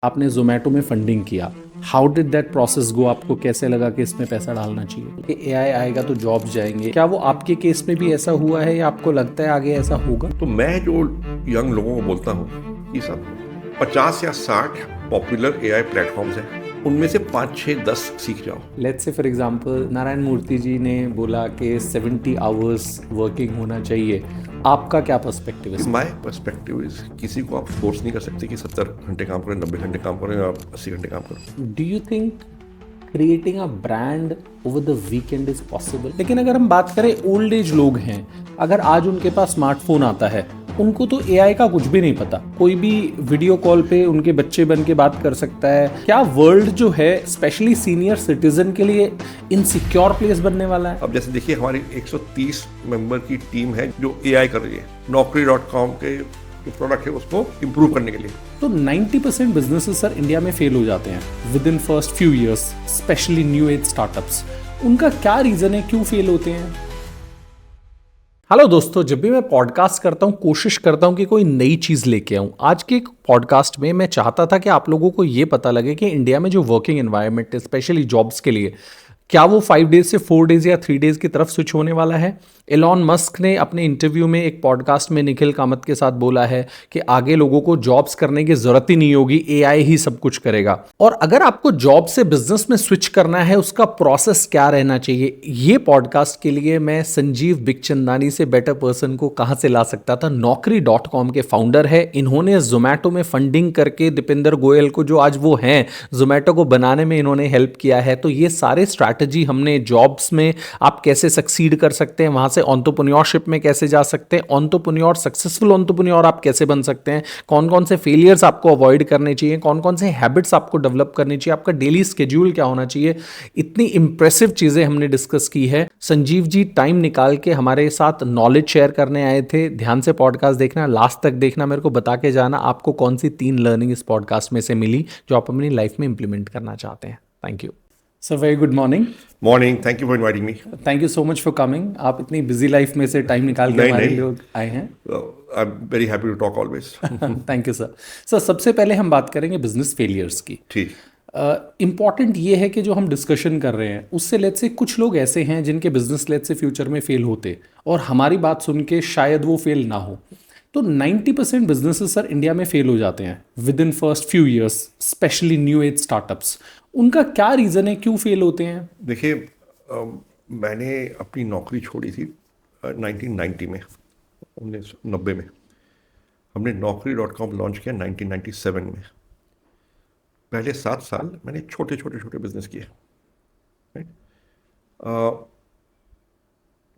आपने जोमेटो में फंडिंग किया, हाउ डिड दैट प्रोसेस गो? आपको कैसे लगा कि इसमें पैसा डालना चाहिए कि एआई आएगा तो जॉब्स जाएंगे? क्या वो आपके केस में भी ऐसा हुआ है या आपको लगता है आगे ऐसा होगा? तो मैं जो यंग लोगों को बोलता हूँ कि सब 50 या 60 पॉपुलर एआई प्लेटफॉर्म्स हैं, उनमें से 5, 6, 10 सीख जाओ। Let's say for example Narayan Murthy ji ने बोला कि 70 आवर्स वर्किंग होना चाहिए, आपका क्या पर्सपेक्टिव है? माई पर्सपेक्टिव इज किसी को आप फोर्स नहीं कर सकते कि 70 घंटे काम करें, 90 घंटे काम करें या 80 घंटे काम करें। Do you think creating a brand over the weekend is possible? लेकिन अगर हम बात करें ओल्ड एज लोग हैं, अगर आज उनके पास स्मार्टफोन आता है, उनको तो एआई का कुछ भी नहीं पता, कोई भी वीडियो कॉल पे उनके बच्चे बन के बात कर सकता है। क्या वर्ल्ड जो है स्पेशली सीनियर सिटीजन के लिए इनसिक्योर प्लेस बनने वाला है? अब जैसे देखिए, हमारी 130 मेंबर की टीम है जो एआई कर रही है Naukri.com के जो प्रोडक्ट है उसको इम्प्रूव करने के लिए। तो 90% बिजनेसेस सर इंडिया में फेल हो जाते हैं with in first few years, specially new age startups. उनका क्या रीजन है, क्यों फेल होते हैं? हेलो दोस्तों, जब भी मैं पॉडकास्ट करता हूं कोशिश करता हूं कि कोई नई चीज़ लेके आऊं। आज के पॉडकास्ट में मैं चाहता था कि आप लोगों को ये पता लगे कि इंडिया में जो वर्किंग एनवायरनमेंट है स्पेशली जॉब्स के लिए, क्या वो 5 डेज से 4 डेज या 3 डेज की तरफ स्विच होने वाला है। एलॉन मस्क ने अपने इंटरव्यू में एक पॉडकास्ट में निखिल कामत के साथ बोला है कि आगे लोगों को जॉब्स करने की जरूरत ही नहीं होगी, एआई ही सब कुछ करेगा। और अगर आपको जॉब से बिजनेस में स्विच करना है, उसका प्रोसेस क्या रहना चाहिए, ये पॉडकास्ट के लिए मैं संजीव बिखचंदानी से बेटर पर्सन को कहां से ला सकता था। Naukri.com के फाउंडर है, इन्होंने जोमेटो में फंडिंग करके दीपेंद्र गोयल को, जो आज वो हैं, जोमेटो को बनाने में इन्होंने हेल्प किया है। तो ये सारे स्ट्रैटेजी हमने जॉब्स में आप कैसे सक्सीड कर सकते हैं, वहां से एंटरप्रेन्योरशिप में कैसे जा सकते हैं, एंटरप्रेन्योर सक्सेसफुल एंटरप्रेन्योर आप कैसे बन सकते हैं, कौन कौन से फेलियर्स आपको अवॉइड करने चाहिए, कौन कौन से हैबिट्स आपको डेवलप करनी चाहिए, आपका डेली स्केड्यूल क्या होना चाहिए, इतनी इंप्रेसिव चीजें हमने डिस्कस की है। संजीव जी टाइम निकाल के हमारे साथ नॉलेज शेयर करने आए थे। ध्यान से पॉडकास्ट देखना, लास्ट तक देखना, मेरे को बता के जाना आपको कौन सी 3 लर्निंग इस पॉडकास्ट में से मिली जो आप अपनी लाइफ में इंप्लीमेंट करना चाहते हैं। Thank you sir, very good morning. Morning, thank you for inviting me. Thank you so much for coming. आप इतनी बिजी लाइफ में से टाइम निकाल के हमारे लिए आए हैं। I am very happy to talk always. Thank you sir. Sir सबसे पहले हम बात करेंगे बिजनेस फेलियर्स की। ठीक। इम्पॉर्टेंट ये है कि जो हम डिस्कशन कर रहे हैं उससे लेट्स से कुछ लोग ऐसे हैं जिनके बिजनेस लेट्स से फ्यूचर में फेल होते और हमारी बात सुन के शायद वो फेल ना हो। तो 90% बिजनेसेस सर इंडिया में फेल हो जाते हैं with in first few years, specially new age startups. उनका क्या रीज़न है, क्यों फेल होते हैं? देखिए, मैंने अपनी नौकरी छोड़ी थी 1990 में, 1990 में। हमने Naukri.com लॉन्च किया 1997 में। पहले 7 साल मैंने छोटे छोटे छोटे बिजनेस किए, राइट।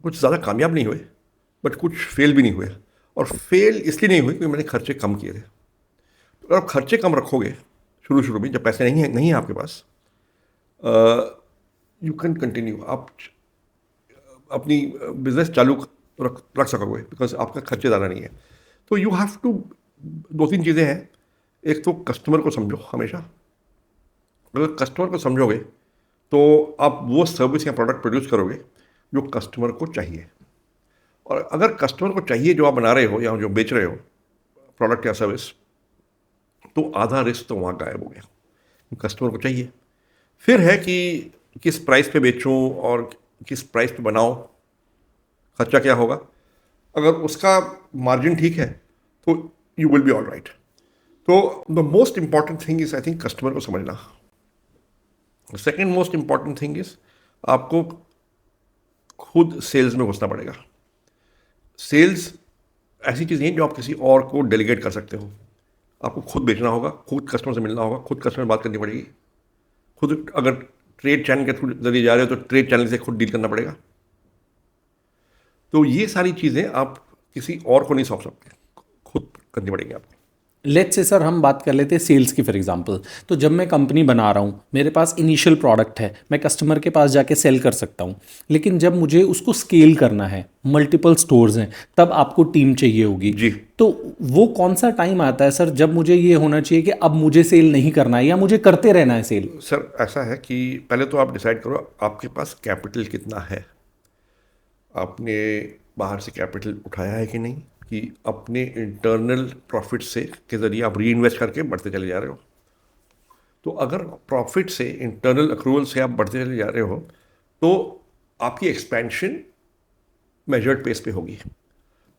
कुछ ज़्यादा कामयाब नहीं हुए, बट कुछ फेल भी नहीं हुए। और फेल इसलिए नहीं हुए क्योंकि मैंने खर्चे कम किए थे। तो अगर आप खर्चे कम रखोगे शुरू शुरू में, जब पैसे नहीं है आपके पास, यू कैन कंटिन्यू। आप अपनी बिजनेस चालू रख सकोगे बिकॉज आपका खर्चे ज़्यादा नहीं है। तो यू हैव टू, 2-3 चीज़ें हैं। एक तो कस्टमर को समझो हमेशा। अगर कस्टमर को समझोगे तो आप वो सर्विस या प्रोडक्ट प्रोड्यूस करोगे जो कस्टमर को चाहिए। और अगर कस्टमर को चाहिए जो आप बना रहे हो या जो बेच रहे हो प्रोडक्ट या सर्विस, तो आधा रिस्क तो वहाँ गायब हो गया। कस्टमर को चाहिए। फिर है कि किस प्राइस पे बेचूं और किस प्राइस पे बनाओ, खर्चा क्या होगा। अगर उसका मार्जिन ठीक है तो you will be all right. तो the most important thing is, I think, customer को समझना। Second most important thing is, आपको खुद सेल्स में घुसना पड़ेगा। सेल्स ऐसी चीज़ नहीं है जो आप किसी और को डेलीगेट कर सकते हो। आपको खुद बेचना होगा, खुद कस्टमर से मिलना होगा, खुद कस्टमर से बात करनी पड़ेगी। खुद अगर ट्रेड चैनल के थ्रू जरिए जा रहे हो तो ट्रेड चैनल से खुद डील करना पड़ेगा। तो ये सारी चीज़ें आप किसी और को नहीं सौंप सकते, खुद करनी पड़ेंगी आपको। लेट्स से सर हम बात कर लेते हैं सेल्स की फॉर एग्जांपल। तो जब मैं कंपनी बना रहा हूँ, मेरे पास इनिशियल प्रोडक्ट है, मैं कस्टमर के पास जाके सेल कर सकता हूँ। लेकिन जब मुझे उसको स्केल करना है, मल्टीपल स्टोर्स हैं, तब आपको टीम चाहिए होगी जी। तो वो कौन सा टाइम आता है सर जब मुझे ये होना चाहिए कि अब मुझे सेल नहीं करना है या मुझे करते रहना है सेल? सर ऐसा है कि पहले तो आप डिसाइड करो आपके पास कैपिटल कितना है। आपने बाहर से कैपिटल उठाया है कि नहीं, कि अपने इंटरनल प्रॉफिट से के ज़रिए आप री इन्वेस्ट करके बढ़ते चले जा रहे हो। तो अगर प्रॉफिट से, इंटरनल अक्रूवल से आप बढ़ते चले जा रहे हो, तो आपकी एक्सपेंशन मेजर्ड पेस पे होगी।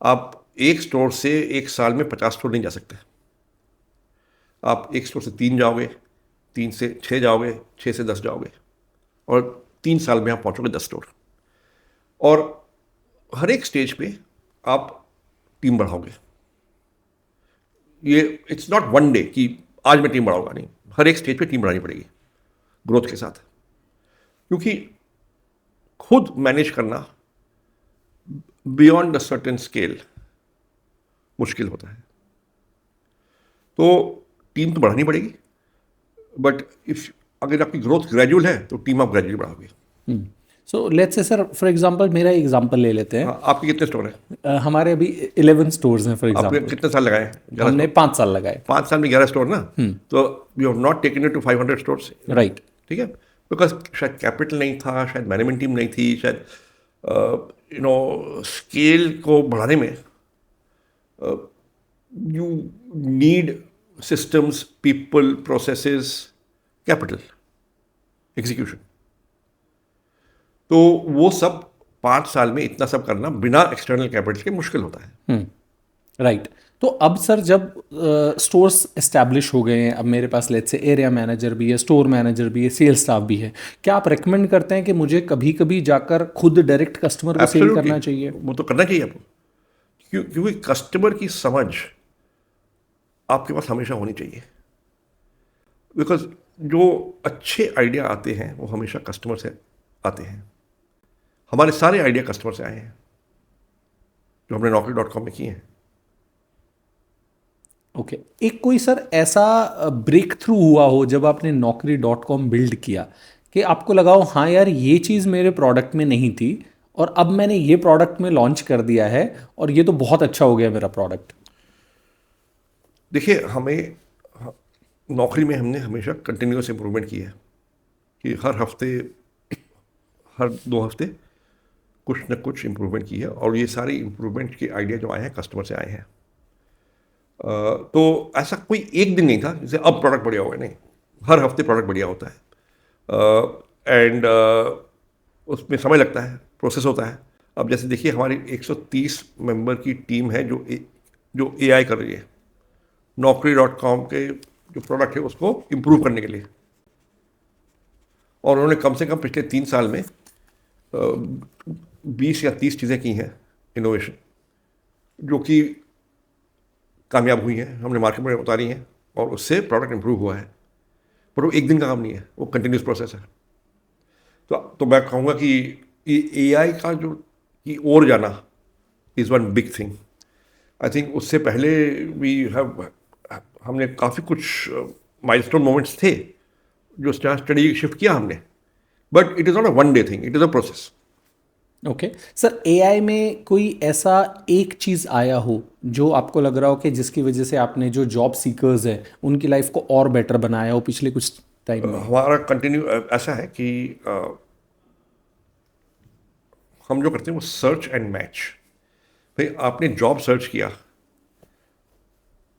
आप एक स्टोर से एक साल में 50 स्टोर नहीं जा सकते। आप एक स्टोर से 3 जाओगे, 3 से 6 जाओगे, 6 से 10 जाओगे, और 3 साल में आप पहुंचोगे 10 स्टोर। और हर एक स्टेज पे आप टीम बढ़ाओगे। ये इट्स नॉट वन डे कि आज मैं टीम बढ़ाऊंगा, नहीं, हर एक स्टेज पे टीम बढ़ानी पड़ेगी ग्रोथ के साथ, क्योंकि खुद मैनेज करना बियॉन्ड अ सर्टेन स्केल मुश्किल होता है। तो टीम तो बढ़ानी पड़ेगी, बट इफ अगर आपकी ग्रोथ ग्रेजुअल है तो टीम आप ग्रेजुअली बढ़ाओगे। So let's say sir, for example मेरा एग्जांपल ले लेते हैं। हाँ, आपके कितने स्टोर हैं? हमारे अभी 11 स्टोर्स हैं फॉर आपने एग्जांपल। कितने साल लगाए? हमने 5 साल लगाए। 5 साल में 11 स्टोर ना, तो you have not taken it to 500 stores, right. ठीक है, बिकॉज शायद कैपिटल नहीं था, शायद मैनेजमेंट टीम नहीं थी, शायद स्केल को बढ़ाने में you need systems, people, processes, capital, execution। तो वो सब 5 साल में इतना सब करना बिना एक्सटर्नल कैपिटल के मुश्किल होता है। राइट। तो अब सर जब स्टोर्स एस्टैब्लिश हो गए हैं, अब मेरे पास लेट्स से एरिया मैनेजर भी है, स्टोर मैनेजर भी है, सेल्स स्टाफ भी है, क्या आप रेकमेंड करते हैं कि मुझे कभी कभी जाकर खुद डायरेक्ट कस्टमर को सेल करना चाहिए? वो तो करना चाहिए आपको, क्योंकि कस्टमर की समझ आपके पास हमेशा होनी चाहिए। बिकॉज जो अच्छे आइडिया आते हैं वो हमेशा कस्टमर से आते हैं। हमारे सारे आइडिया कस्टमर से आए हैं जो हमने Naukri.com में किए हैं। ओके। एक कोई सर ऐसा ब्रेक थ्रू हुआ हो जब आपने Naukri.com बिल्ड किया कि आपको लगा हो हाँ यार ये चीज़ मेरे प्रोडक्ट में नहीं थी और अब मैंने ये प्रोडक्ट में लॉन्च कर दिया है और ये तो बहुत अच्छा हो गया मेरा प्रोडक्ट? देखिए, हमें नौकरी में हमने हमेशा कंटिन्यूस इम्प्रूवमेंट की है कि हर हफ्ते, हर 2 हफ्ते कुछ न कुछ इम्प्रूवमेंट की है, और ये सारी इम्प्रूवमेंट के आइडिया जो आए हैं कस्टमर से आए हैं। तो ऐसा कोई एक दिन नहीं था जैसे अब प्रोडक्ट बढ़िया हुआ है, नहीं, हर हफ्ते प्रोडक्ट बढ़िया होता है। एंड उसमें समय लगता है, प्रोसेस होता है। अब जैसे देखिए, हमारी 130 मेंबर की टीम है जो AI कर रही है Naukri.com के जो प्रोडक्ट है उसको इम्प्रूव करने के लिए, और उन्होंने कम से कम पिछले 3 साल में 20 या 30 चीज़ें की हैं इनोवेशन, जो कि कामयाब हुई हैं, हमने मार्केट में उतारी हैं, और उससे प्रोडक्ट इम्प्रूव हुआ है। पर वो एक दिन का काम नहीं है, वो कंटिन्यूस प्रोसेस है। तो मैं कहूँगा कि AI का जो की ओर जाना is one big thing. I think उससे पहले हमने काफ़ी कुछ माइलस्टोन मोमेंट्स थे जो स्ट्रेटेजी शिफ्ट किया हमने, but it is not a one day thing, it is a process. Okay sir, AI में कोई ऐसा एक चीज़ आया हो जो आपको लग रहा हो कि जिसकी वजह से आपने जो जॉब सीकर्स हैं उनकी लाइफ को और बेटर बनाया हो पिछले कुछ टाइम में? हमारा कंटिन्यू ऐसा है कि हम जो करते हैं वो सर्च एंड मैच। भाई, आपने जॉब सर्च किया,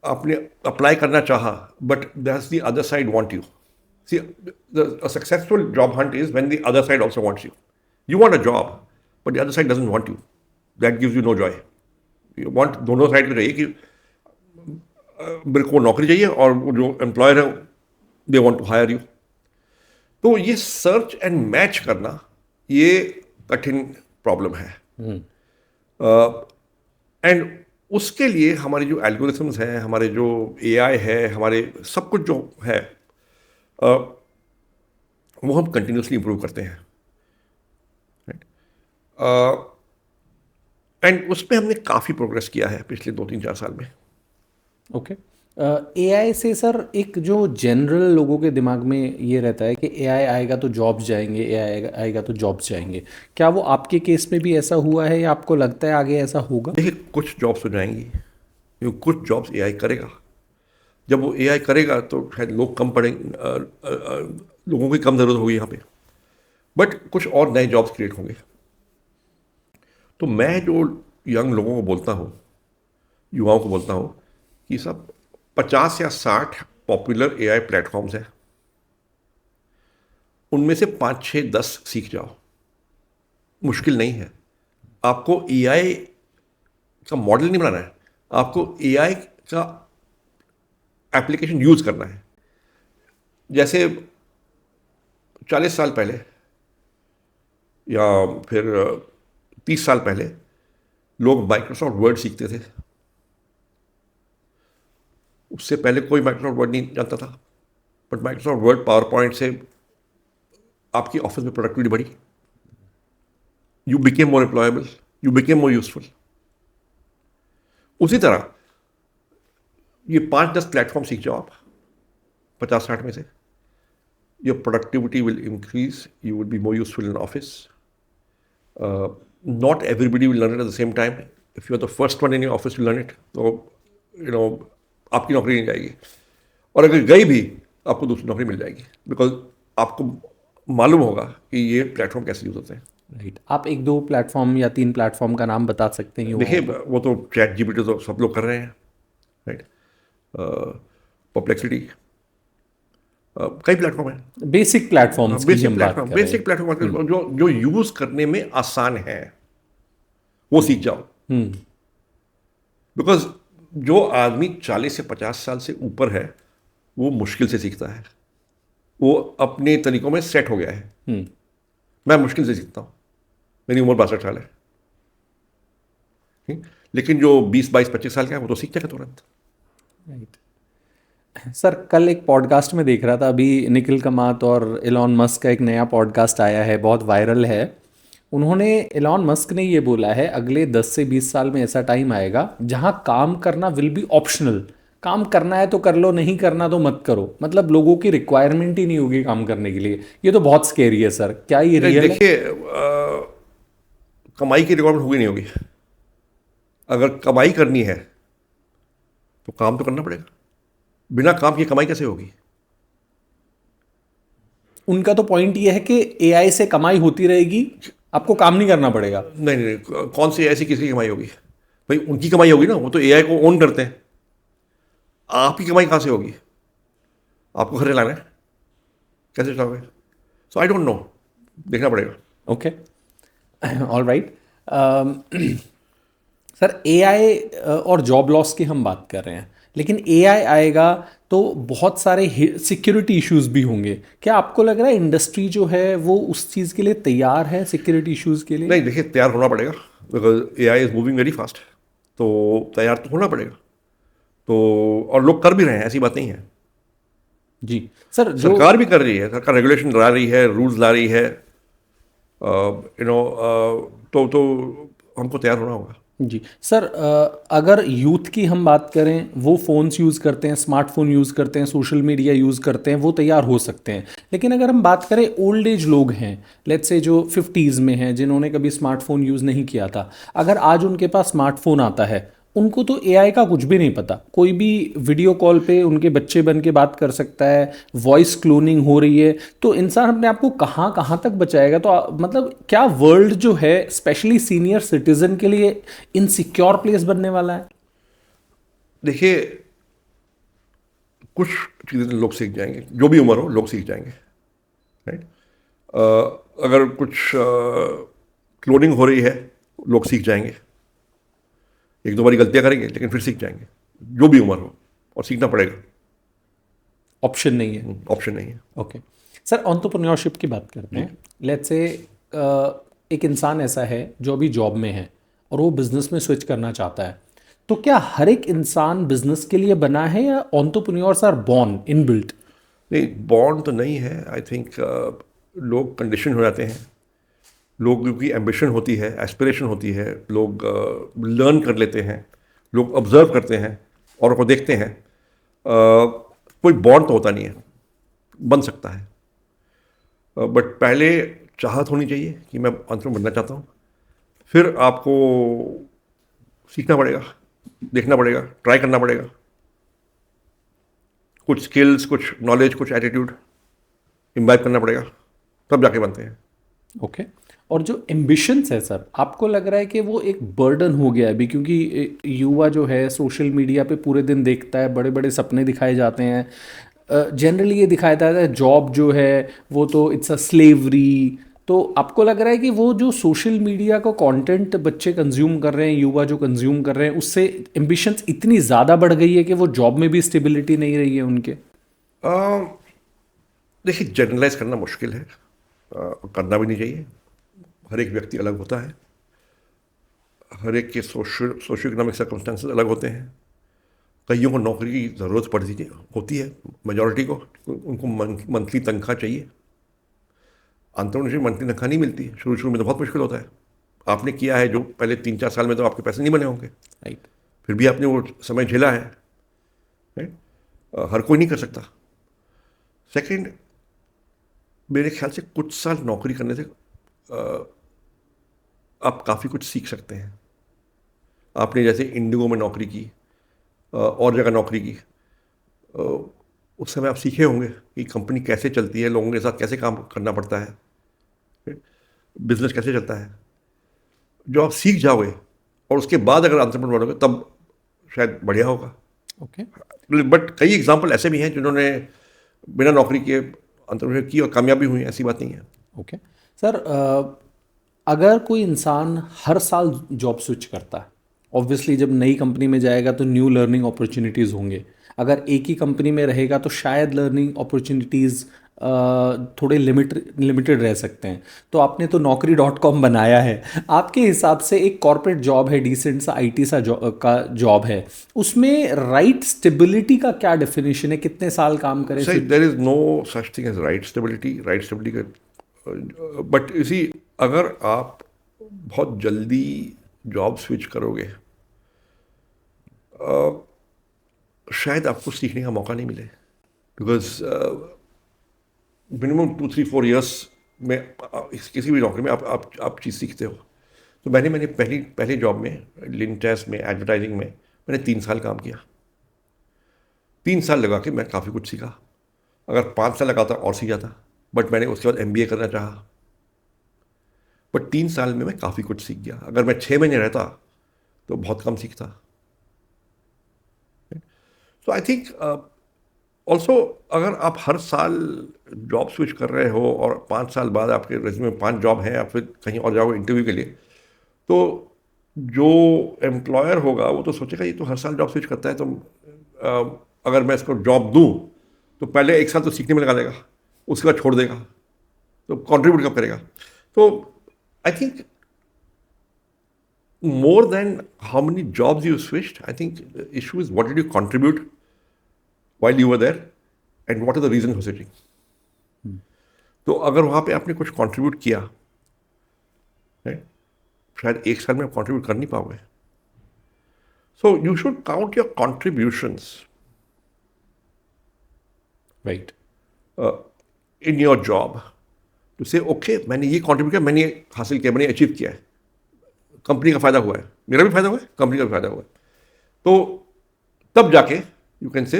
आपने अप्लाई करना चाहा, but that's the other side want you. See, a successful job hunt is when the other side also wants you. You want a job, but the other side doesn't want you. That gives you no joy. You want दोनों side को चाहिए कि मेरे को नौकरी चाहिए और जो एम्प्लॉयर है they want to hire you. तो ये सर्च एंड मैच करना ये कठिन प्रॉब्लम है। एंड उसके लिए हमारे जो एल्गोरिथम्स हैं, हमारे जो AI है, हमारे सब कुछ जो है वो हम कंटिन्यूसली इंप्रूव करते हैं। एंड उसमें हमने काफ़ी प्रोग्रेस किया है पिछले 2-3-4 साल में। ओके। AI से सर एक जो जनरल लोगों के दिमाग में ये रहता है कि AI आएगा तो जॉब्स जाएंगे, AI आएगा तो जॉब्स जाएंगे, क्या वो आपके केस में भी ऐसा हुआ है या आपको लगता है आगे ऐसा होगा? देखिए, कुछ जॉब्स हो जाएंगी क्योंकि कुछ जॉब्स AI करेगा। जब वो AI करेगा तो शायद लोग कम पड़ेंगे, लोगों की कम ज़रूरत होगी यहाँ पे, बट कुछ और नए जॉब्स क्रिएट होंगे। तो मैं जो यंग लोगों को बोलता हूँ, युवाओं को बोलता हूँ कि सब 50 या 60 पॉपुलर AI प्लेटफॉर्म्स हैं उनमें से 5, 6, 10 सीख जाओ, मुश्किल नहीं है। आपको एआई का मॉडल नहीं बनाना है, आपको एआई का एप्लीकेशन यूज करना है। जैसे 40 साल पहले या फिर 30 साल पहले लोग माइक्रोसॉफ्ट वर्ड सीखते थे, उससे पहले कोई माइक्रोसॉफ्ट वर्ड नहीं जानता था, but Microsoft word power point से आपकी ऑफिस में प्रोडक्टिविटी बढ़ी, you became more employable, you became more useful. उसी तरह ये 5-10 प्लेटफॉर्म सीख जाओ आप 50-60 में से, your productivity will increase, you will be more useful in office. Not everybody will learn it at the same time. If you are the first one in your office to learn it, तो आपकी नौकरी नहीं जाएगी, और अगर गई भी आपको दूसरी नौकरी मिल जाएगी, बिकॉज आपको मालूम होगा कि ये प्लेटफॉर्म कैसे यूज होते हैं। राइट, आप 1-2 प्लेटफॉर्म या 3 प्लेटफॉर्म का नाम बता सकते हैं? देखिए, वो तो चैट जीपीटी तो सब लोग कर रहे हैं, राइट। परप्लेक्सिटी, कई प्लेटफॉर्म है, बेसिक प्लेटफॉर्म्स की हम बात कर रहे हैं। बेसिक प्लेटफॉर्म जो यूज करने में आसान है वो सीख जाओ। बिकॉज जो आदमी 40 से 50 साल से ऊपर है वो मुश्किल से सीखता है, वो अपने तरीकों में सेट हो गया है। मैं मुश्किल से सीखता हूँ, मेरी उम्र 62 साल है, लेकिन जो 20, 22, 25 साल का है वो तो सीख जाएगा तुरंत। राइट सर, कल एक पॉडकास्ट में देख रहा था, अभी निखिल कामत और एलॉन मस्क का एक नया पॉडकास्ट आया है, बहुत वायरल है। उन्होंने, एलॉन मस्क ने ये बोला है, अगले 10 से 20 साल में ऐसा टाइम आएगा जहां काम करना विल बी ऑप्शनल। काम करना है तो कर लो, नहीं करना तो मत करो। मतलब लोगों की रिक्वायरमेंट ही नहीं होगी काम करने के लिए। ये तो बहुत स्केरी है सर, क्या ये रियल है? देखिए, कमाई की रिक्वायरमेंट होगी नहीं होगी। अगर कमाई करनी है तो काम तो करना पड़ेगा, बिना काम की कमाई कैसे होगी? उनका तो पॉइंट ये है कि एआई से कमाई होती रहेगी, आपको काम नहीं करना पड़ेगा। नहीं नहीं नहीं, कौन सी ऐसी किसकी कमाई होगी भाई? उनकी कमाई होगी ना, वो तो एआई को ओन करते हैं। आपकी कमाई कहाँ से होगी? आपको घर लाना है, कैसे चलाओगे? सो आई डोंट नो, देखना पड़ेगा। Okay, all right sir, AI और जॉब लॉस की हम बात कर रहे हैं, लेकिन एआई आएगा तो बहुत सारे सिक्योरिटी इश्यूज भी होंगे। क्या आपको लग रहा है इंडस्ट्री जो है वो उस चीज़ के लिए तैयार है, सिक्योरिटी इश्यूज के लिए? नहीं, देखिए, तैयार होना पड़ेगा, because AI is moving very fast, तो तैयार तो होना पड़ेगा। तो और लोग कर भी रहे हैं, ऐसी बात नहीं है। जी सर, जो सरकार भी कर रही है, सरकार रेगुलेशन ला रही है, रूल्स ला रही है, तो हमको तैयार होना होगा। जी सर, अगर यूथ की हम बात करें, वो फ़ोन्स यूज़ करते हैं, स्मार्टफोन यूज़ करते हैं, सोशल मीडिया यूज़ करते हैं, वो तैयार हो सकते हैं। लेकिन अगर हम बात करें ओल्ड एज लोग हैं, लेट्स से जो 50s में हैं, जिन्होंने कभी स्मार्टफोन यूज़ नहीं किया था, अगर आज उनके पास स्मार्टफोन आता है, उनको तो एआई का कुछ भी नहीं पता। कोई भी वीडियो कॉल पे उनके बच्चे बन के बात कर सकता है, वॉइस क्लोनिंग हो रही है, तो इंसान अपने आप को कहाँ कहाँ तक बचाएगा? तो मतलब क्या वर्ल्ड जो है, स्पेशली सीनियर सिटीजन के लिए इनसिक्योर प्लेस बनने वाला है? देखिए, कुछ चीज़ें तो लोग सीख जाएंगे, जो भी उम्र हो लोग सीख जाएंगे, राइट। अगर कुछ क्लोनिंग हो रही है, लोग सीख जाएंगे, 1-2 बारी गलतियां करेंगे लेकिन फिर सीख जाएंगे, जो भी उम्र हो, और सीखना पड़ेगा, ऑप्शन नहीं है। ऑप्शन नहीं है। ओके सर, एंटरप्रेन्योरशिप की बात करते हैं। लेट्स से एक इंसान ऐसा है जो अभी जॉब में है और वो बिजनेस में स्विच करना चाहता है, तो क्या हर एक इंसान बिजनेस के लिए बना है या एंटरप्रेन्योर्स आर बॉर्न इनबिल्ट? नहीं, बॉन्ड तो नहीं है। आई थिंक लोग कंडीशन हो जाते हैं, लोगों की एम्बिशन होती है, एस्पिरेशन होती है, लोग लर्न कर लेते हैं, लोग ऑब्जर्व करते हैं और उनको देखते हैं। कोई बॉन्ड तो होता नहीं है, बन सकता है, बट पहले चाहत होनी चाहिए कि मैं अंत में बनना चाहता हूँ, फिर आपको सीखना पड़ेगा, देखना पड़ेगा, ट्राई करना पड़ेगा, कुछ स्किल्स, कुछ नॉलेज, कुछ एटीट्यूड इम्बाइब करना पड़ेगा, तब जाके बनते हैं। ओके और जो एम्बिशंस है सर, आपको लग रहा है कि वो एक बर्डन हो गया है अभी, क्योंकि युवा जो है सोशल मीडिया पे पूरे दिन देखता है, बड़े बड़े सपने दिखाए जाते हैं, जनरली ये दिखाया जाता है जॉब जो है वो तो इट्स अ स्लेवरी। तो आपको लग रहा है कि वो जो सोशल मीडिया का कंटेंट बच्चे कंज्यूम कर रहे हैं, युवा जो कंज्यूम कर रहे हैं, उससे एम्बिशंस इतनी ज़्यादा बढ़ गई है कि वो जॉब में भी स्टेबिलिटी नहीं रही है उनके? देखिए, जनरलाइज करना मुश्किल है, करना भी नहीं चाहिए। हर एक व्यक्ति अलग होता है, हर एक के सोशो इकोनॉमिक सर्कमस्टांसेस अलग होते हैं। कईयों को नौकरी की ज़रूरत पड़ती होती है, मेजॉरिटी को उनको मंथली तनख्वाह चाहिए। अंतर्राष्ट्रीय मंथली तनख्वाह नहीं मिलती, शुरू शुरू में तो बहुत मुश्किल होता है। आपने किया है जो पहले 3-4 साल में, तो आपके पैसे नहीं बने होंगे, राइट। फिर भी आपने वो समय झेला है, राइट? हर कोई नहीं कर सकता। सेकंड, मेरे ख्याल से कुछ साल नौकरी करने से आप काफ़ी कुछ सीख सकते हैं। आपने जैसे इंडिगो में नौकरी की, और जगह नौकरी की, अ, उस समय आप सीखे होंगे कि कंपनी कैसे चलती है, लोगों के साथ कैसे काम करना पड़ता है, बिजनेस कैसे चलता है। जो आप सीख जाओगे और उसके बाद अगर एंटरप्रेन्योर बनोगे, तब शायद बढ़िया होगा। ओके। बट कई एग्जाम्पल ऐसे भी हैं जिन्होंने बिना नौकरी के एंटरप्रेन्योर की और कामयाबी हुई है, ऐसी बात नहीं है। ओके सर, अगर कोई इंसान हर साल जॉब स्विच करता है, ऑब्वियसली जब नई कंपनी में जाएगा तो न्यू लर्निंग अपॉर्चुनिटीज़ होंगे। अगर एक ही कंपनी में रहेगा तो शायद लर्निंग अपॉर्चुनिटीज़ थोड़े लिमिटेड रह सकते हैं। तो आपने तो Naukri.com बनाया है, आपके हिसाब से एक कॉर्पोरेट जॉब है, डिसेंट सा आईटी सा का जॉब है, उसमें राइट स्टेबिलिटी का क्या डेफिनेशन है? कितने साल काम करें सही, फिर? There is no such thing as right stability का। बट इसी, अगर आप बहुत जल्दी जॉब स्विच करोगे, शायद आपको सीखने का मौका नहीं मिले। बिकॉज मिनिमम 2-3-4 ईयर्स में किसी भी नौकरी में आप चीज़ सीखते हो। तो मैंने पहली जॉब में, लिंटेस में, एडवर्टाइजिंग में, मैंने 3 साल काम किया। 3 साल लगा के मैं काफ़ी कुछ सीखा। अगर 5 साल लगाता और सीख जाता, बट मैंने उसके बाद MBA करना चाहा। बट 3 साल में मैं काफ़ी कुछ सीख गया। अगर मैं 6 महीने रहता तो बहुत कम सीखता। सो आई थिंक ऑल्सो, अगर आप हर साल जॉब स्विच कर रहे हो और 5 साल बाद आपके रेज्यूमे में 5 जॉब हैं, या फिर कहीं और जाओगे इंटरव्यू के लिए, तो जो एम्प्लॉयर होगा वो तो सोचेगा ये तो हर साल जॉब स्विच करता है, तो अगर मैं इसको जॉब दूं तो पहले 1 साल तो सीखने में लगा देगा, उसके बाद छोड़ देगा, तो कंट्रीब्यूट कब करेगा? तो I think more than how many jobs you switched, I think the issue is what did you contribute while you were there, and what are the reasons for switching. तो अगर वहाँ पे आपने कुछ कंट्रीब्यूट किया है, शायद 1 साल में आप कंट्रीब्यूट कर नहीं पाओगे। So you should count your contributions right. In your job, to say okay, मैंने ये कंट्रीब्यूट किया, मैंने ये हासिल किया, मैंने अचीव किया है, कंपनी का फायदा हुआ है, मेरा भी फायदा हुआ है, कंपनी का भी फायदा हुआ है। तो तब जाके यू कैन से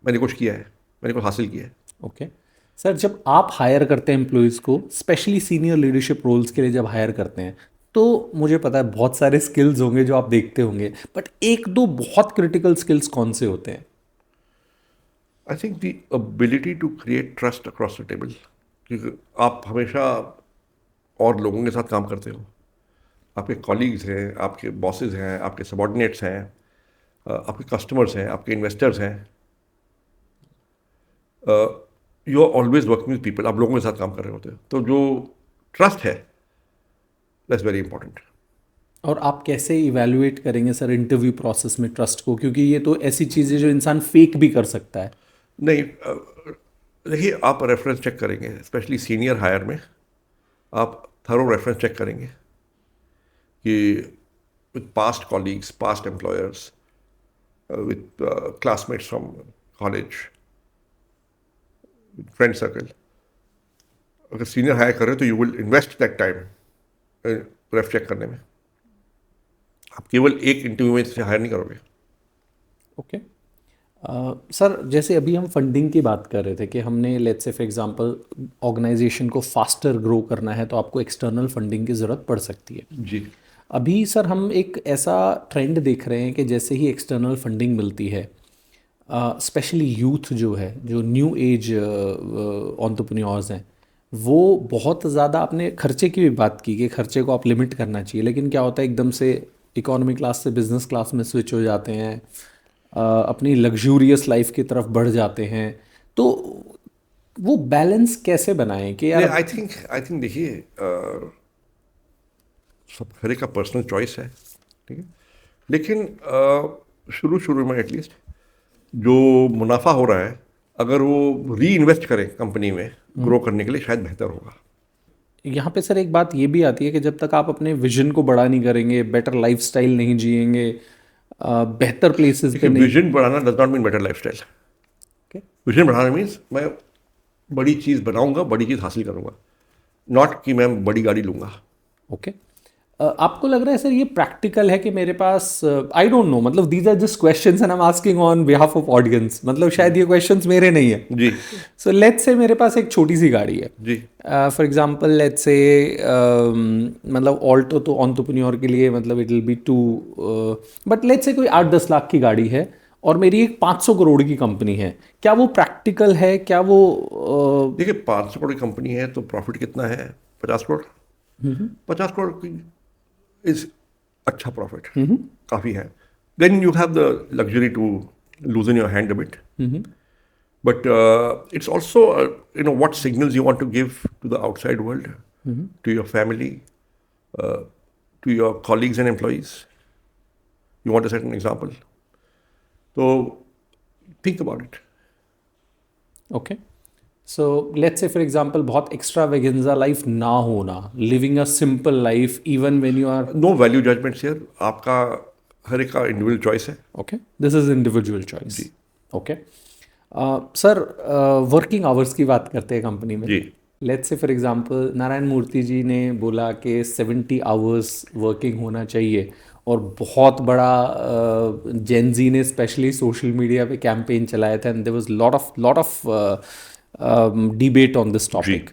मैंने कुछ किया है, मैंने कुछ हासिल किया है। ओके सर, जब आप हायर करते हैं एम्प्लॉयज़ को, स्पेशली सीनियर लीडरशिप रोल्स के लिए जब हायर करते हैं, तो मुझे पता है बहुत सारे स्किल्स होंगे जो आप देखते होंगे, बट एक दो बहुत क्रिटिकल स्किल्स कौन से होते हैं? I think the ability to create trust across the table, क्योंकि आप हमेशा और लोगों के साथ काम करते हो। आपके कॉलीग्स हैं, आपके बॉसेस हैं, आपके सबॉर्डिनेट्स हैं, आपके कस्टमर्स हैं, आपके इन्वेस्टर्स हैं। You are always working with people, आप लोगों के साथ काम कर रहे होते हो। तो जो ट्रस्ट है, दैट्स वेरी इंपॉर्टेंट। और आप कैसे इवैल्यूएट करेंगे सर इंटरव्यू प्रोसेस में ट्रस्ट को? क्योंकि ये तो ऐसी चीज़ है जो इंसान फेक भी कर सकता है। नहीं, देखिए, आप रेफरेंस चेक करेंगे, स्पेशली सीनियर हायर में आप थरो रेफरेंस चेक करेंगे कि with past colleagues, past employers, with classmates from college, with friend circle. अगर सीनियर हायर कर रहे हो तो you will invest that time ref check करने में। आप केवल एक इंटरव्यू में से हायर नहीं करोगे। ओके सर, जैसे अभी हम फंडिंग की बात कर रहे थे कि हमने let's say for example organization को फास्टर ग्रो करना है तो आपको एक्सटर्नल फंडिंग की ज़रूरत पड़ सकती है। जी। अभी सर हम एक ऐसा ट्रेंड देख रहे हैं कि जैसे ही एक्सटर्नल फंडिंग मिलती है, स्पेशली यूथ जो है, जो न्यू एज एंटरप्रेन्योर्स हैं, वो बहुत ज़्यादा, आपने खर्चे की भी बात की कि खर्चे को आप लिमिट करना चाहिए, लेकिन क्या होता है एकदम से इकोनॉमी क्लास से बिजनेस क्लास में स्विच हो जाते हैं, अपनी लग्जूरियस लाइफ की तरफ बढ़ जाते हैं। तो वो बैलेंस कैसे बनाएं कि यार आई थिंक देखिए, सब हर एक का पर्सनल चॉइस है, ठीक है, लेकिन शुरू शुरू में एटलीस्ट जो मुनाफा हो रहा है, अगर वो री इन्वेस्ट करें कंपनी में ग्रो करने के लिए, शायद बेहतर होगा। यहाँ पे सर एक बात ये भी आती है कि जब तक आप अपने विजन को बड़ा नहीं करेंगे, बेटर लाइफस्टाइल नहीं जिएंगे, बेहतर प्लेसेस पे देखिए, नहीं। विजन बढ़ाना does not mean better lifestyle. Okay? Vision बढ़ाना मीन्स मैं बड़ी चीज़ बनाऊंगा, बड़ी चीज़ हासिल करूंगा, नॉट कि मैं बड़ी गाड़ी लूंगा। ओके। आपको लग रहा है सर ये प्रैक्टिकल है कि मेरे पास, आई डोंट नो, मतलब these are just questions and I am asking on behalf of audience, मतलब शायद ये क्वेश्चंस मेरे नहीं है। जी सो लेट्स से मेरे पास एक छोटी सी गाड़ी है, जी फॉर एग्जांपल लेट्स से, मतलब ऑल्टो तो एंटरप्रेन्योर के लिए मतलब it will be two, but let's say कोई 8-10 लाख की गाड़ी है और मेरी एक 500 करोड़ की कंपनी है, क्या वो प्रैक्टिकल है? क्या वो देखिए, 500 करोड़ की कंपनी है तो प्रॉफिट कितना है? 50 करोड़। 50 करोड़ की इज अच्छा प्रॉफिट, काफ़ी है। Then you have the luxury to loosen your hand a bit, but it's also what signals you want to give to the outside world, to your family, uh, to your colleagues and employees. You want to set an example, so think about it. Okay. So let's say for example बहुत extravaganza life ना होना, living a simple life even when you are. No value judgments here. आपका हर एक का individual choice है। Okay, this is individual choice. Okay sir, working hours की बात करते हैं कंपनी में। जी। Let's say for example Narayan Murthy ji ने बोला कि 70 आवर्स वर्किंग होना चाहिए, और बहुत बड़ा जेनजी ने स्पेशली सोशल मीडिया पे कैंपेन चलाया था, and there was lot of debate on this topic.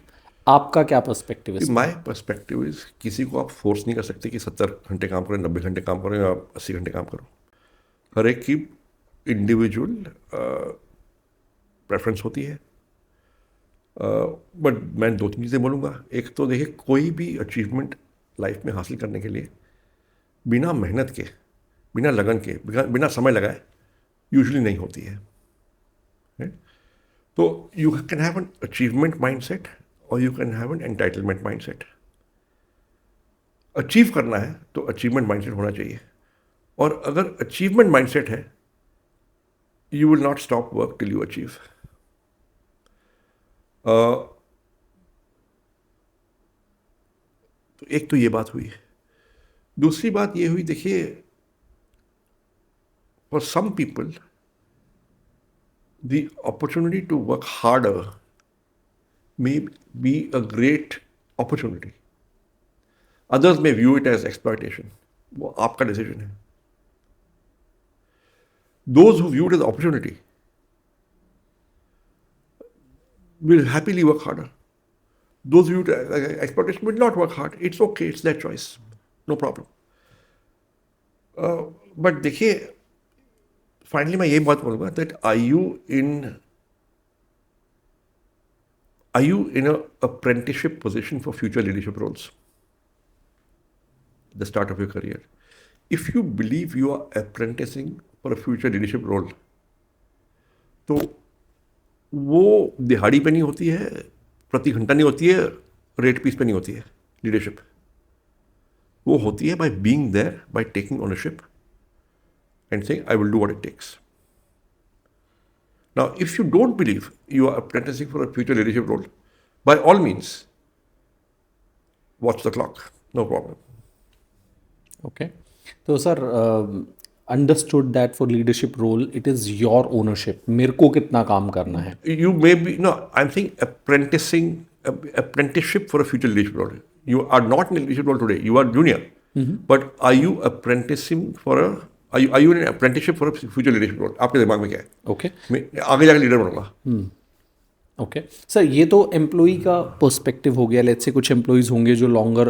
आपका क्या पर्सपेक्टिव है? माई पर्सपेक्टिव इज, किसी को आप फोर्स नहीं कर सकते कि 70 घंटे काम करें, 90 घंटे काम करें या 80 घंटे काम करो। हर एक की इंडिविजुअल प्रेफरेंस होती है। बट मैं 2-3 चीज़ें बोलूँगा। एक तो देखिए, कोई भी अचीवमेंट लाइफ में हासिल करने के लिए बिना मेहनत के, बिना लगन के, बिना समय लगाए यूजुअली नहीं होती है। तो you can have an achievement mindset और you can have an entitlement mindset. Achieve करना है तो अचीवमेंट माइंडसेट होना चाहिए, और अगर अचीवमेंट माइंडसेट है, you will not stop work till you achieve. तो एक तो ये बात हुई। दूसरी बात ये हुई, देखिए, for some people the opportunity to work harder may be a great opportunity. Others may view it as exploitation. वो आपका डिसीजन है। Those who view it as opportunity will happily work harder. Those who view it as exploitation will not work hard. It's okay. It's their choice. No problem. But देखिए, finally मैं ये बात बोलूँगा that are you in a apprenticeship position for future leadership roles the start of your career. If you believe you are apprenticing for a future leadership role, तो वो दिहाड़ी पे नहीं होती है, प्रति घंटा नहीं होती है, रेट पीस पे नहीं होती है। लीडरशिप वो होती है by being there, by taking ownership and saying, I will do what it takes. Now, if you don't believe you are apprenticing for a future leadership role, by all means, watch the clock. No problem. Okay. So, sir, understood that for leadership role, it is your ownership. मेरे को कितना काम करना है? You may be, no, I'm saying apprenticeship for a future leadership role. You are not in a leadership role today. You are junior. But are you apprenticing for a Are you in an apprenticeship for a future leadership role? आपके दिमाग में क्या है? Okay. मैं आगे जाकर leader बनूंगा। Okay sir, ये तो एम्प्लॉई का पर्सपेक्टिव हो गया। लेट्स से कुछ एम्प्लॉयज़ होंगे जो लॉन्गर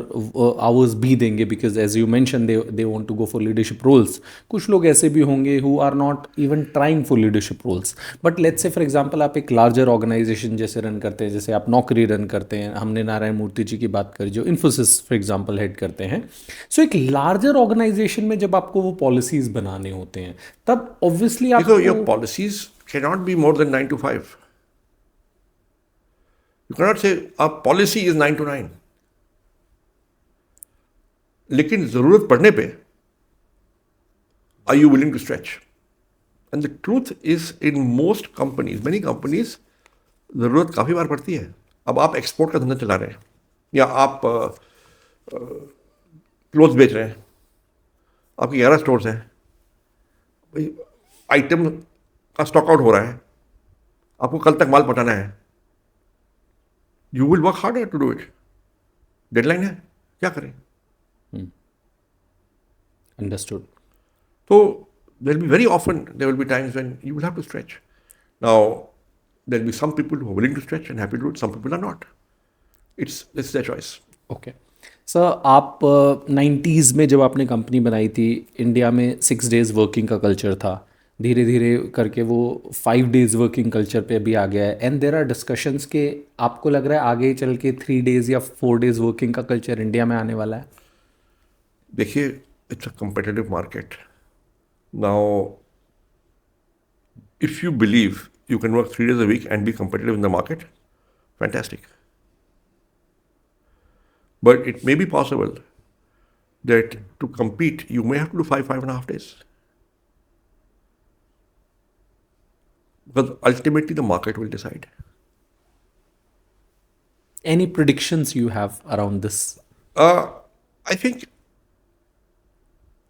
आवर्स भी देंगे because as you mention they want to go for leadership roles. कुछ लोग ऐसे भी होंगे who are not even trying for leadership roles. But let's say for example आप एक लार्जर ऑर्गेनाइजेशन जैसे रन करते हैं, जैसे आप नौकरी रन करते हैं, हमने नारायण मूर्ति जी की बात करी जो इन्फोसिस फॉर एग्जांपल हेड करते हैं। सो एक लार्जर ऑर्गेनाइजेशन में जब आपको वो पॉलिसीज़ बनाने होते हैं तब ऑब्वियसली देखो, योर आपको policies can not be more than 9 to 5. You can not से अ पॉलिसी इज 9 to 9. लेकिन जरूरत पड़ने पे are you willing to stretch? And the truth is in most companies, many companies, जरूरत काफी बार पड़ती है. अब आप एक्सपोर्ट का धंधा चला रहे हैं या आप क्लोथ्स बेच रहे हैं, आपके 11 स्टोर्स हैं, आइटम का स्टॉक आउट हो रहा है, आपको कल तक माल पटाना है. You will work harder to do it. Deadline है, क्या करें? Understood. So there'll be very often there will be times when you will have to stretch. Now there'll be some people who are willing to stretch and happy to do it. Some people are not. It's their choice. Okay sir, आप 90s में जब आपने company बनाई थी, India में 6 days working का culture था। धीरे धीरे करके वो 5 days वर्किंग कल्चर पे भी आ गया है। एंड देर आर डिस्कशंस के आपको लग रहा है आगे चल के 3 days या 4 days वर्किंग का कल्चर इंडिया में आने वाला है? देखिए, it's a competitive market. Now, if you believe you can work 3 days a week and be competitive in the market, fantastic. But it may be possible that to compete, you may have to do 5.5 days. Because ultimately the market will decide. Any predictions you have around this? I think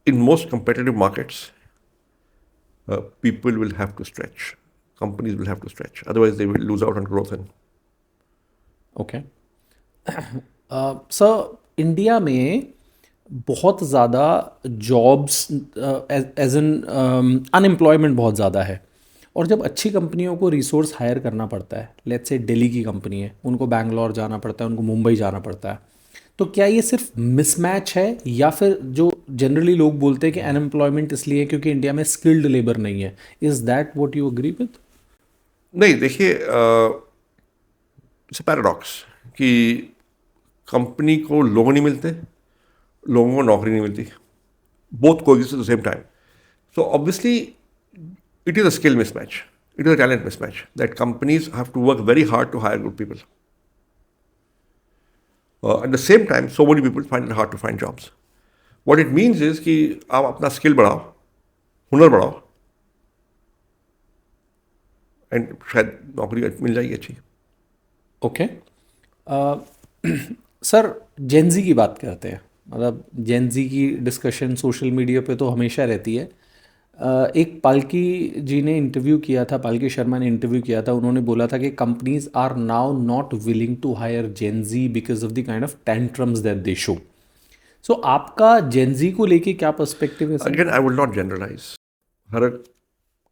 in most competitive markets, people will have to stretch. Companies will have to stretch. Otherwise, they will lose out on growth. Okay sir, India में बहुत ज़्यादा jobs as an unemployment बहुत ज़्यादा है। और जब अच्छी कंपनियों को रिसोर्स हायर करना पड़ता है, लेट्स से दिल्ली की कंपनी है, उनको बैंगलोर जाना पड़ता है, उनको मुंबई जाना पड़ता है, तो क्या ये सिर्फ मिसमैच है या फिर जो जनरली लोग बोलते हैं कि अनएम्प्लॉयमेंट इसलिए है क्योंकि इंडिया में स्किल्ड लेबर नहीं है? Is that what you agree with? नहीं, देखिए, इट्स पैराडॉक्स कि कंपनी को लोग नहीं मिलते, लोगों को नौकरी नहीं मिलती. Both coexist eight the same time. So obviously it is a skill mismatch. It is a talent mismatch that companies have to work very hard to hire good people. At the same time, so many people find it hard to find jobs. What it means is कि आप अपना skill बढ़ाओ, हुनर बढ़ाओ, and शायद नौकरी मिल जाएगी अच्छी. ओके सर, जेनजी की बात करते हैं। मतलब जेनजी की डिस्कशन सोशल मीडिया पे तो हमेशा रहती है। एक पालकी जी ने इंटरव्यू किया था, पालकी शर्मा ने इंटरव्यू किया था, उन्होंने बोला था कि companies are now not willing to hire Gen Z because of the kind of tantrums that they show. So आपका जेनजी को लेके क्या पर्सपेक्टिव है sir? Again, I will not generalize. हर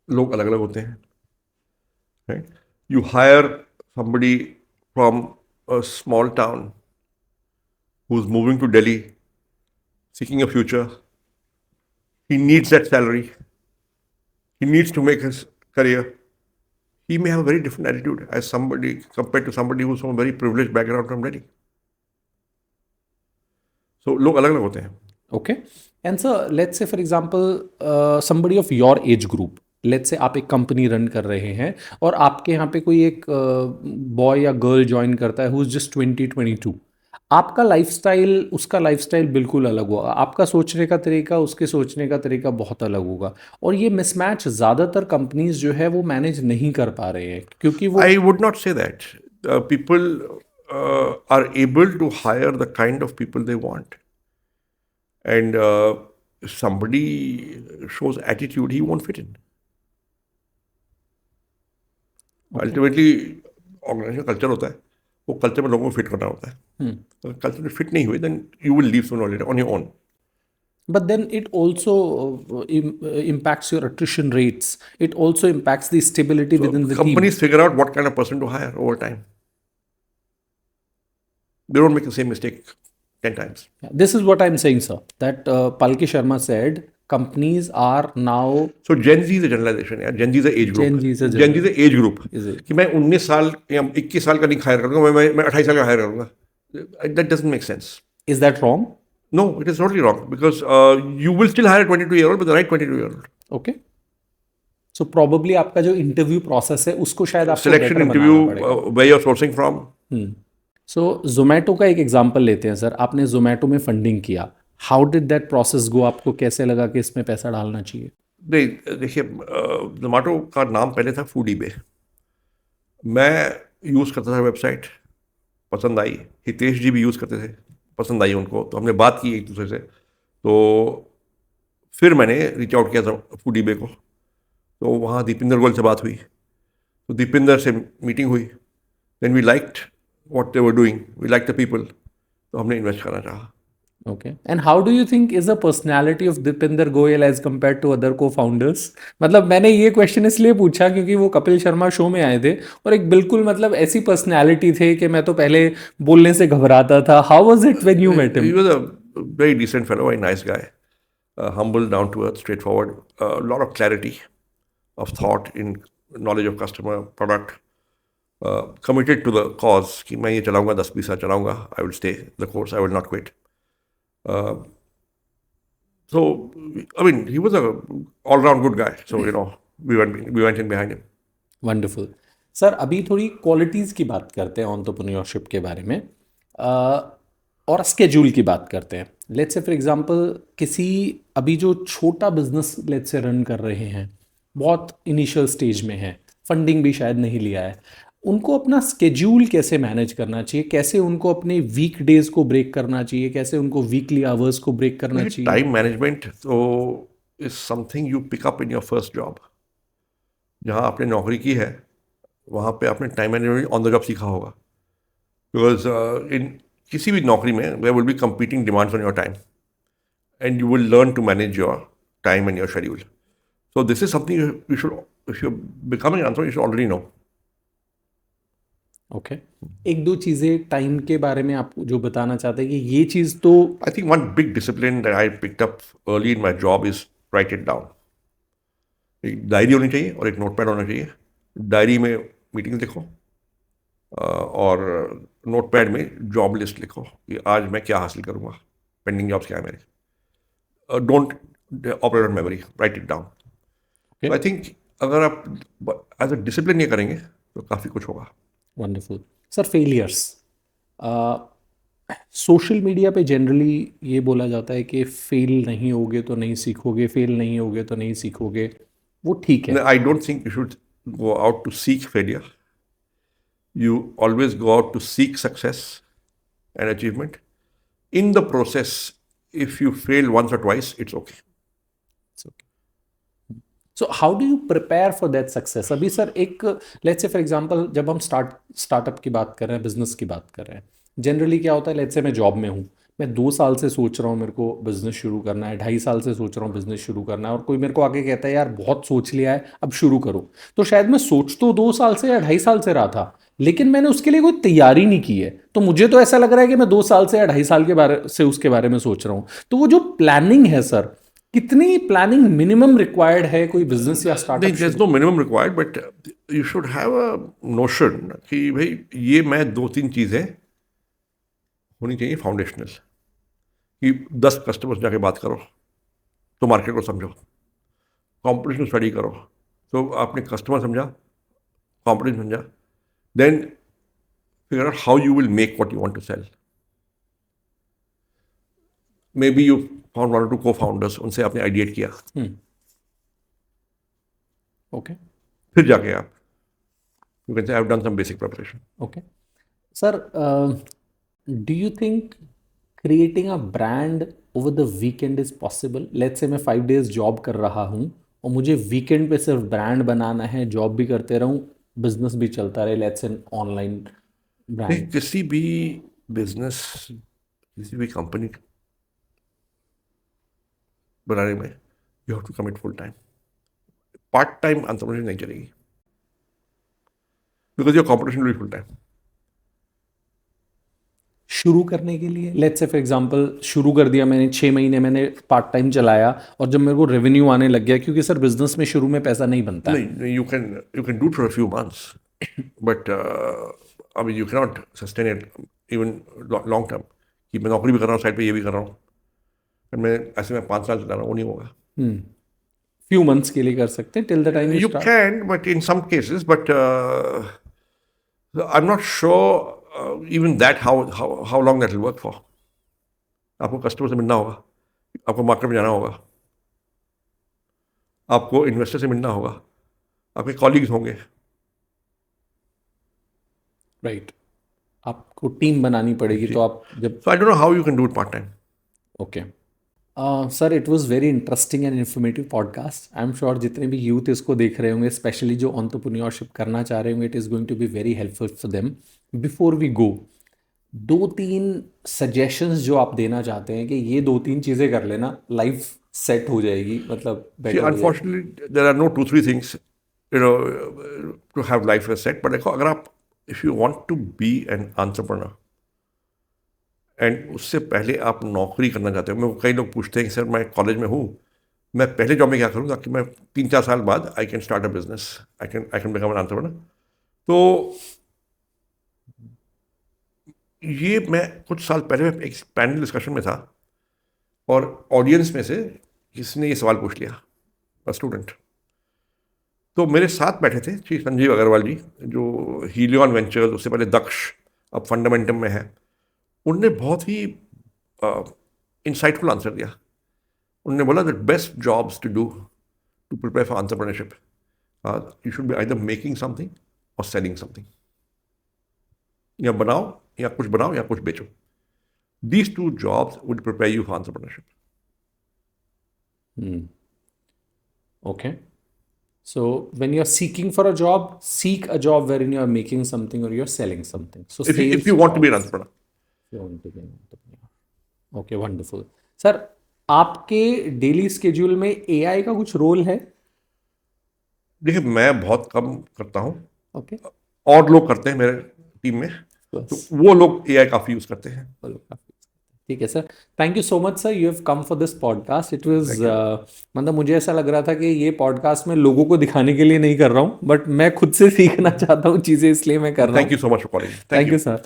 लोग अलग अलग होते हैं. Right? You hire somebody from a small town who's moving to Delhi, seeking a future. He needs that salary. He needs to make his career. He may have a very different attitude as somebody compared to somebody who's from a very privileged background from Delhi. So, लोग अलग अलग होते हैं. Okay. And so let's say for example somebody of your age group, let's say आप एक company run कर रहे हैं और आपके यहाँ पे कोई एक बॉय या गर्ल ज्वाइन करता है हु इज़ जस्ट 20-22। आपका लाइफस्टाइल उसका लाइफस्टाइल बिल्कुल अलग होगा, आपका सोचने का तरीका उसके सोचने का तरीका बहुत अलग होगा। और ये मिसमैच ज़्यादातर कंपनीज जो है वो मैनेज नहीं कर पा रहे हैं क्योंकि वो I would not say that. People are able to hire the kind of people they want. And if somebody shows attitude, he won't fit in. Ultimately organization culture होता है, वो कल्चर में लोगों को फिट करना होता है. अगर कल्चर में फिट नहीं हुए then you will leave sooner और later on your own. But then it also impacts your attrition rates. It also impacts the stability So within the team. companies figure out what kind of person to hire over time. They don't make the same mistake 10 times. Yeah, this is what I'm saying, sir. That Palki Sharma said companies are now So Gen Z is a generalization यार. Gen Z is a age group. Gen Z is a Gen Z is a age group. is it? कि मैं 19 साल या 21 साल का नहीं higher करूंगा, मैं 28 साल का हायर करूंगा. That doesn't make sense. Is that wrong? No, it is totally wrong because you will still hire a 22-year-old, but the right 22-year-old. Okay. So probably आपका जो इंटरव्यू प्रोसेस है उसको शायद आपको Selection better interview, बनाना पड़ेगा. where you're sourcing from. सो जोमेटो का एक example लेते हैं सर. आपने जोमेटो में फंडिंग किया. हाउ डिड दैट प्रोसेस गो? आपको कैसे लगा कि इसमें पैसा डालना चाहिए? नहीं देखिए, जोमेटो का नाम पहले था फूडी बे. मैं यूज़ करता था वेबसाइट, पसंद आई. हितेश जी भी यूज़ करते थे, पसंद आई उनको, तो हमने बात की एक दूसरे से. तो फिर मैंने रीच आउट किया था फूडी बे को. तो वहाँ दीपिंदर गोयल से बात हुई, तो दीपिंदर से मीटिंग हुई. Then we liked what they were doing, we like the people, तो हमने इन्वेस्ट करना चाहा. Okay. And how do you think is the personality of Deepinder Goyal as compare to other को फाउंडर्स? मतलब मैंने ये क्वेश्चन इसलिए पूछा क्योंकि वो कपिल शर्मा शो में आए थे और एक बिल्कुल मतलब ऐसी पर्सनैलिटी थे कि मैं तो पहले बोलने से घबराता था. How was it when you met He him? was a very decent fellow, very nice guy, humble, down to earth, straightforward, a lot of clarity of thought in knowledge of customer, product, committed to the cause कि मैं ये चलाऊंगा, 10-20 साल चलाऊंगा. I will stay the course, I will not quit. So I mean, he was a all-round good guy. So we went in behind him. Wonderful. Sir अभी थोड़ी qualities की बात करते हैं एंटरप्रेन्योरशिप के बारे में. और स्केड्यूल की बात करते हैं. लेट्स से फॉर एग्जांपल किसी अभी जो छोटा बिजनेस लेट्स से रन कर रहे हैं, बहुत इनिशियल स्टेज में है, फंडिंग भी शायद नहीं लिया है, उनको अपना स्केड्यूल कैसे मैनेज करना चाहिए? कैसे उनको अपने वीक डेज को ब्रेक करना चाहिए? कैसे उनको वीकली आवर्स को ब्रेक करना चाहिए? टाइम मैनेजमेंट तो is something you pick up in your first job. जहाँ आपने नौकरी की है वहाँ पे आपने time management on the job सीखा होगा. बिकॉज इन किसी भी नौकरी में there will be competing demands on your time and you will learn to manage your time and your schedule. So this is something you should, if you becoming answer, you should already no. Okay. एक दो चीज़ें time के बारे में आप जो बताना चाहते हैं कि ये चीज़ तो I think one big discipline that I picked up early in my job is write it down. एक डायरी होनी चाहिए और एक नोटपैड होना चाहिए. डायरी में मीटिंग लिखो और नोटपैड में जॉब लिस्ट लिखो कि आज मैं क्या हासिल करूँगा, पेंडिंग जॉब्स क्या है मेरे. Don't operate on memory, right it down. I think अगर आप एज अ डिसिप्लिन ये करेंगे तो काफ़ी कुछ होगा. Wonderful. Sir failures, social media पे जनरली ये बोला जाता है कि फेल नहीं होगे तो नहीं सीखोगे, फेल नहीं होगे तो नहीं सीखोगे. वो ठीक है. I don't think you should go out to seek failure. You always go out to seek success and achievement. In the process, if you fail once or twice, it's okay. So how do you prepare for that success? अभी sir एक let's say for example जब हम startup की बात कर रहे हैं, business की बात कर रहे हैं, जनरली क्या होता है, लेट्स से मैं जॉब में हूँ, मैं 2 साल से सोच रहा हूँ मेरे को बिजनेस शुरू करना है, 2.5 साल से सोच रहा हूँ बिजनेस शुरू करना है, और कोई मेरे को आके कहता है यार बहुत सोच लिया है अब शुरू करो. तो शायद मैं सोच तो 2 साल से या 2.5 साल से रहा था, लेकिन मैंने उसके लिए कोई तैयारी नहीं की है. तो मुझे तो ऐसा लग रहा है कि मैं 2 साल से या 2.5 साल के बारे से उसके बारे में सोच रहा हूँ. तो वो जो प्लानिंग है सर, कितनी प्लानिंग मिनिमम रिक्वायर्ड है कोई बिजनेस या नहीं, there's startup? no minimum required, but you should have a notion कि भाई ये मैं 2-3 चीज़ें होनी चाहिए फाउंडेशनल. कि 10 कस्टमर्स जाके बात करो तो मार्केट को समझो, कॉम्पिटिशन स्टडी करो तो आपने कस्टमर समझा, कॉम्पिटिशन समझा, then figure out how you will make what you want to sell. Maybe you found 1 or 2 co-founders, उनसे आपने आइडिएट किया, ओके. फिर जाके आप you can say I have done some basic preparation. Okay. Sir do you think creating a brand over the weekend is possible? Let's say मैं 5 days job कर रहा हूँ और मुझे वीकेंड पे सिर्फ ब्रांड बनाना है, जॉब भी करते रहूँ, बिजनेस भी चलता रहे, लेट्स से ऑनलाइन ब्रांड. किसी भी बिजनेस, किसी भी कंपनी बनाने में you have to commit full time. Part time entrepreneurship नहीं चलेगी, because your competition will be full time. शुरू करने के लिए लेट्स से फॉर एग्जांपल शुरू कर दिया मैंने, 6 महीने मैंने पार्ट टाइम चलाया और जब मेरे को रेवेन्यू आने लग गया, क्योंकि सर बिजनेस में शुरू में पैसा नहीं बनता है. नहीं, you can do for a few months, but I mean you can not sustain it even long term. कि मैं नौकरी भी कर रहा हूँ, साइड पे ये भी कर रहा हूँ, मैं ऐसे में 5 साल चला रहा हूँ, वो नहीं होगा. फ्यू मंथ्स के लिए कर सकते हैं till the time You can, but in some cases, but I'm not sure even that how long that will work for. आपको कस्टमर से मिलना होगा, आपको मार्केट में जाना होगा, आपको इन्वेस्टर से मिलना होगा, आपके कॉलीग्स होंगे. राइट, आपको टीम बनानी पड़ेगी. तो आप जब So I don't know how you can do it part time. Okay sir, it was very interesting and informative podcast. I am sure जितने भी यूथ इसको देख रहे होंगे, स्पेशली जो एंटरप्रेन्योरशिप करना चाह रहे होंगे, it is going to be very helpful for them. Before we go, 2-3 suggestions जो आप देना चाहते हैं कि ये 2-3 चीज़ें कर लेना, लाइफ सेट हो जाएगी, मतलब See, बेटर हो जाएगी. unfortunately, there are no 2-3 things, to have life as set. But देखो, अगर आप if you want to be an entrepreneur and उससे पहले आप नौकरी करना चाहते हो, मैं कई लोग पूछते हैं कि सर मैं कॉलेज में हूँ, मैं पहले जॉब में क्या करूँ ताकि मैं 3-4 साल बाद I can start a business, I can become an entrepreneur. तो ये मैं कुछ साल पहले एक पैनल डिस्कशन में था और ऑडियंस में से किसी ने ये सवाल पूछ लिया, स्टूडेंट. तो मेरे साथ बैठे थे श्री संजीव अग्रवाल जी, जो हीलियन वेंचर्स, उससे पहले दक्ष, अब फंडामेंटम में है. उनने बहुत ही इंसाइटफुल आंसर दिया. उन्होंने बोला that best jobs to do to prepare for entrepreneurship, you should be either making something और सेलिंग समथिंग. या बनाओ या कुछ बनाओ या कुछ बेचो. These 2 jobs would prepare you for entrepreneurship. Okay. So when you're seeking for a job, seek a job wherein you're making something or you're selling something. So If you want to be an entrepreneur. If you want to be an entrepreneur. Okay, wonderful. Sir, आपके daily schedule में AI का कुछ role है? देखिए, मैं बहुत कम करता हूँ, Okay. और लोग करते हैं मेरे टीम में, तो वो लोग AI काफ़ी यूज़ करते हैं. ठीक है sir, thank you so much sir, you have come for this podcast. It was मतलब मुझे ऐसा लग रहा था कि ये पॉडकास्ट मैं लोगों को दिखाने के लिए नहीं कर रहा हूँ, बट मैं खुद से सीखना चाहता हूँ चीज़ें, इसलिए मैं कर रहा हूँ. Thank you so much for calling. Thank you sir.